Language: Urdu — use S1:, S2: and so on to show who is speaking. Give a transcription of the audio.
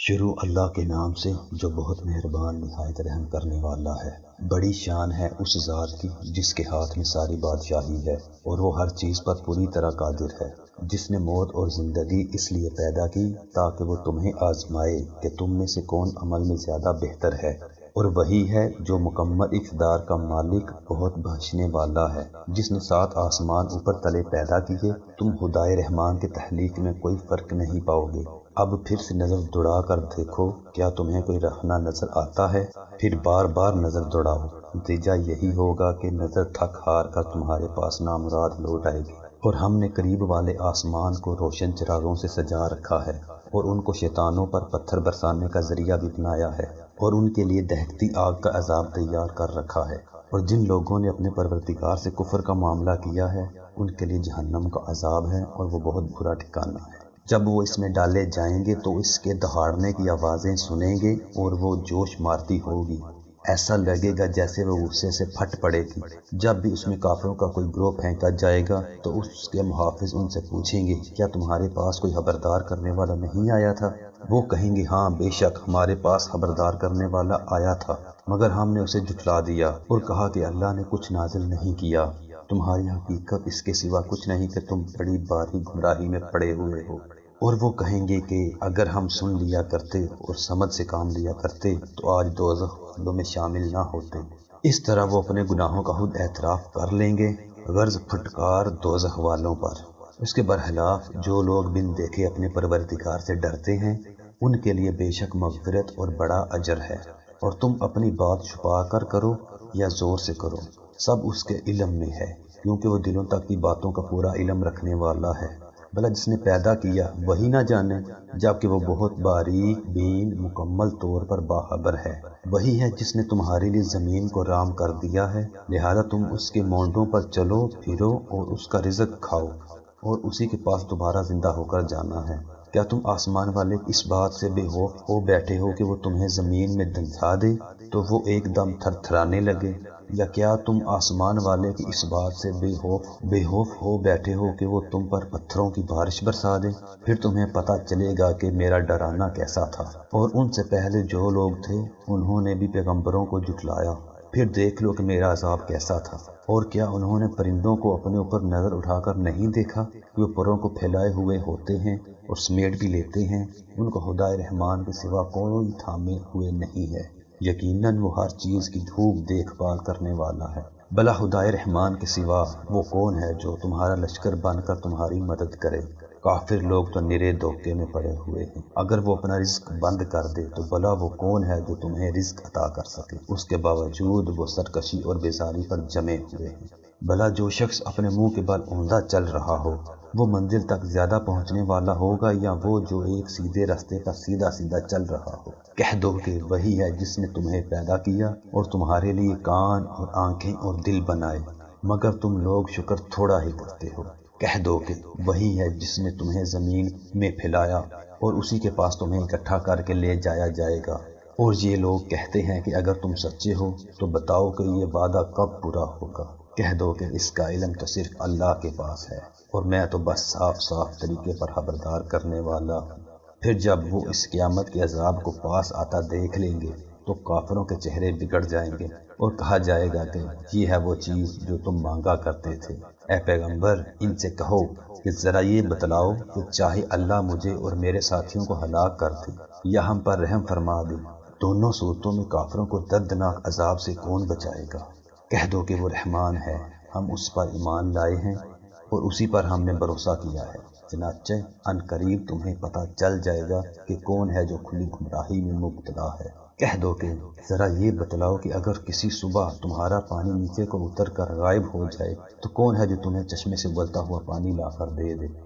S1: شروع اللہ کے نام سے جو بہت مہربان نہایت رحم کرنے والا ہے۔ بڑی شان ہے اس ذات کی جس کے ہاتھ میں ساری بادشاہی ہے اور وہ ہر چیز پر پوری طرح قادر ہے، جس نے موت اور زندگی اس لیے پیدا کی تاکہ وہ تمہیں آزمائے کہ تم میں سے کون عمل میں زیادہ بہتر ہے، اور وہی ہے جو مکمل اقتدار کا مالک بہت بخشنے والا ہے، جس نے 7 آسمان اوپر تلے پیدا کیے۔ تم خدائے رحمان کے تخلیق میں کوئی فرق نہیں پاؤ گے۔ اب پھر سے نظر دوڑا کر دیکھو، کیا تمہیں کوئی رہنا نظر آتا ہے؟ پھر بار بار نظر دوڑاؤ، نتیجہ یہی ہوگا کہ نظر تھک ہار کر تمہارے پاس نامراد لوٹ آئے گی۔ اور ہم نے قریب والے آسمان کو روشن چراغوں سے سجا رکھا ہے اور ان کو شیطانوں پر پتھر برسانے کا ذریعہ بھی بنایا ہے، اور ان کے لیے دہکتی آگ کا عذاب تیار کر رکھا ہے۔ اور جن لوگوں نے اپنے پروردگار سے کفر کا معاملہ کیا ہے ان کے لیے جہنم کا عذاب ہے اور وہ بہت برا ٹھکانہ ہے۔ جب وہ اس میں ڈالے جائیں گے تو اس کے دہاڑنے کی آوازیں سنیں گے اور وہ جوش مارتی ہوگی، ایسا لگے گا جیسے وہ غصے سے پھٹ پڑے گی۔ جب بھی اس میں کافروں کا کوئی گروہ پھینکا جائے گا تو اس کے محافظ ان سے پوچھیں گے، کیا تمہارے پاس کوئی خبردار کرنے والا نہیں آیا تھا؟ وہ کہیں گے، ہاں بے شک ہمارے پاس خبردار کرنے والا آیا تھا، مگر ہم نے اسے جھٹلا دیا اور کہا کہ اللہ نے کچھ نازل نہیں کیا۔ تمہاری حقیقت اس کے سوا کچھ نہیں کہ تم بڑی باری گمراہی میں پڑے ہوئے ہو۔ اور وہ کہیں گے کہ اگر ہم سن لیا کرتے اور سمجھ سے کام لیا کرتے تو آج دوزخ والوں میں شامل نہ ہوتے۔ اس طرح وہ اپنے گناہوں کا خود اعتراف کر لیں گے، غرض پھٹکار دوزخ والوں پر۔ اس کے برخلاف جو لوگ بن دیکھے اپنے پروردگار سے ڈرتے ہیں ان کے لیے بے شک مغفرت اور بڑا اجر ہے۔ اور تم اپنی بات چھپا کر کرو یا زور سے کرو، سب اس کے علم میں ہے، کیونکہ وہ دلوں تک کی باتوں کا پورا علم رکھنے والا ہے۔ بھلا جس نے پیدا کیا وہی نہ جانے، جبکہ وہ بہت باریک بین مکمل طور پر باخبر ہے۔ وہی ہے جس نے تمہارے لیے زمین کو رام کر دیا ہے، لہذا تم اس کے مونڈوں پر چلو پھرو اور اس کا رزق کھاؤ، اور اسی کے پاس دوبارہ زندہ ہو کر جانا ہے۔ کیا تم آسمان والے اس بات سے بے خوف ہو بیٹھے ہو کہ وہ تمہیں زمین میں دھنسا دے تو وہ ایک دم تھر تھرانے لگے؟ یا کیا تم آسمان والے کی اس بات سے بے خوف ہو بیٹھے ہو کہ وہ تم پر پتھروں کی بارش برسا دے؟ پھر تمہیں پتہ چلے گا کہ میرا ڈرانا کیسا تھا۔ اور ان سے پہلے جو لوگ تھے انہوں نے بھی پیغمبروں کو جھٹلایا، پھر دیکھ لو کہ میرا عذاب کیسا تھا۔ اور کیا انہوں نے پرندوں کو اپنے اوپر نظر اٹھا کر نہیں دیکھا کہ وہ پروں کو پھیلائے ہوئے ہوتے ہیں اور سمیٹ بھی لیتے ہیں؟ ان کو خدائے رحمان کے سوا کوئی تھامے ہوئے نہیں ہے، یقیناً وہ ہر چیز کی خوب دیکھ بھال کرنے والا ہے۔ بھلا خدائے رحمان کے سوا وہ کون ہے جو تمہارا لشکر بن کر تمہاری مدد کرے؟ کافر لوگ تو نرے دھوکے میں پڑے ہوئے ہیں۔ اگر وہ اپنا رزق بند کر دے تو بھلا وہ کون ہے جو تمہیں رزق عطا کر سکے؟ اس کے باوجود وہ سرکشی اور بیزاری پر جمے ہوئے ہیں۔ بھلا جو شخص اپنے منہ کے بل اوندا چل رہا ہو وہ منزل تک زیادہ پہنچنے والا ہوگا یا وہ جو ایک سیدھے راستے پر سیدھا سیدھا چل رہا ہو؟ کہہ دو کہ وہی ہے جس نے تمہیں پیدا کیا اور تمہارے لیے کان اور آنکھیں اور دل بنائے، مگر تم لوگ شکر تھوڑا ہی کرتے ہو۔ کہہ دو کہ وہی ہے جس نے تمہیں زمین میں پھیلایا اور اسی کے پاس تمہیں اکٹھا کر کے لے جایا جائے گا۔ اور یہ لوگ کہتے ہیں کہ اگر تم سچے ہو تو بتاؤ کہ یہ وعدہ کب پورا ہوگا۔ کہہ دو کہ اس کا علم تو صرف اللہ کے پاس ہے اور میں تو بس صاف طریقے پر خبردار کرنے والا ہوں۔ پھر جب وہ اس قیامت کے عذاب کو پاس آتا دیکھ لیں گے تو کافروں کے چہرے بگڑ جائیں گے اور کہا جائے گا کہ یہ ہے وہ چیز جو تم مانگا کرتے تھے۔ اے پیغمبر ان سے کہو کہ ذرا یہ بتلاؤ کہ چاہے اللہ مجھے اور میرے ساتھیوں کو ہلاک کر دے یا ہم پر رحم فرما دے، دونوں صورتوں میں کافروں کو دردناک عذاب سے کون بچائے گا؟ کہہ دو کہ وہ رحمان ہے، ہم اس پر ایمان لائے ہیں اور اسی پر ہم نے بھروسہ کیا ہے، چنانچہ ان قریب تمہیں پتہ چل جائے گا کہ کون ہے جو کھلی گمراہی میں مبتلا ہے۔ کہہ دو کہ ذرا یہ بتلاؤ کہ اگر کسی صبح تمہارا پانی نیچے کو اتر کر غائب ہو جائے تو کون ہے جو تمہیں چشمے سے ابلتا ہوا پانی لا کر دے دے؟